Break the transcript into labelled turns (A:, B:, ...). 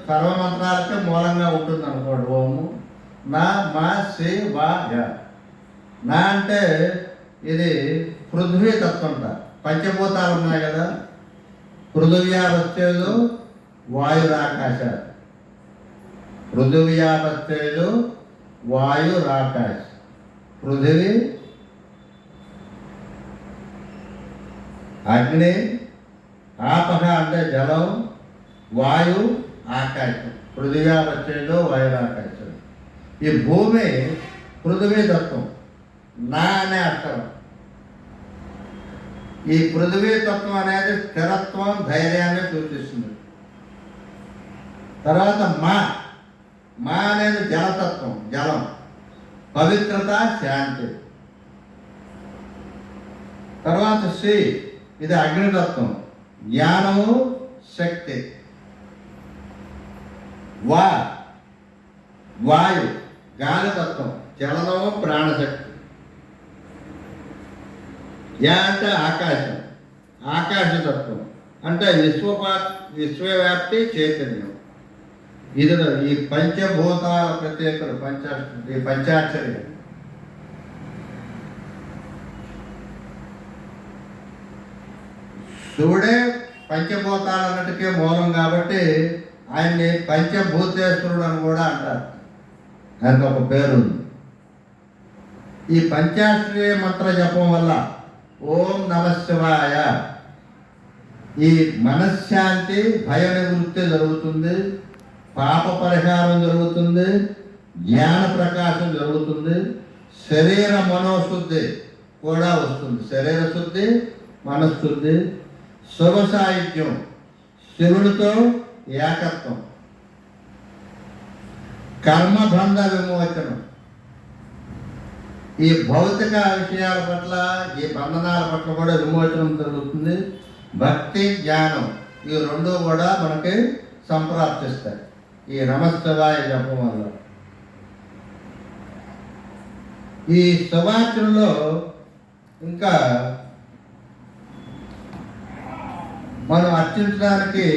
A: సర్వమంత్రాలకే మూలంగా ఉంటుంది అనుకోండి. ఓము నా మా శి వా యా. నా అంటే ఇది పృథ్వీ తత్వం. పంచభూతాలు ఉన్నాయి కదా, పృథివ్యాపస్థేలు వాయురాకాశాలు. పృథివ్యాపస్థేలు వాయురాకాశ. పృథివీ, అగ్ని, ఆపహ అంటే జలం, వాయు, ఆకాశం. పృథివ్యాపస్థేలు వాయురాకాశం. ఈ భూమి పృథివీ తత్వం. నా అనే అక్షరం. ఈ పృథివీ తత్వం అనేది స్థిరత్వం, ధైర్యాన్ని సూచిస్తుంది. తర్వాత మా అనేది జలతత్వం, జలం, పవిత్రత, శాంతి. తర్వాత శ్రీ, ఇది అగ్నితత్వం, జ్ఞానము, శక్తి. వాయు, గాలితత్వం, చలనము, ప్రాణశక్తి. యా అంటే ఆకాశం, ఆకాశతత్వం అంటే విశ్వవ్యాప్తి, చైతన్యం. ఇది ఈ పంచభూతాల ప్రత్యేకలు, పంచాక్షరి. శివుడే పంచభూతాలన్నిటికీ మూలం కాబట్టి ఆయన్ని పంచభూతేశ్వరుడు అని కూడా అంటారు. ఆయనకు ఒక పేరుంది. ఈ పంచాక్షరి మంత్ర జపం వల్ల ఓం నమ శివాయ ఈ మనశ్శాంతి, భయ నివృత్తి జరుగుతుంది, పాప పరిహారం జరుగుతుంది, జ్ఞాన ప్రకాశం జరుగుతుంది, శరీర మనోశుద్ధి కూడా వస్తుంది. శరీర శుద్ధి, మనశ్శుద్ధి, శుభ సాహిత్యం, శివుడితో ఏకత్వం, కర్మబంధ విమోచనం. ఈ భౌతిక విషయాల పట్ల, ఈ బంధనాల పట్ల కూడా విమోచనం జరుగుతుంది. భక్తి, జ్ఞానం ఈ రెండు కూడా మనకి సంప్రాప్తిస్తాయి ఈ నమస్తవాయ జపం వల్ల. ఈ శివార్చనలో ఇంకా మనం అర్చించడానికి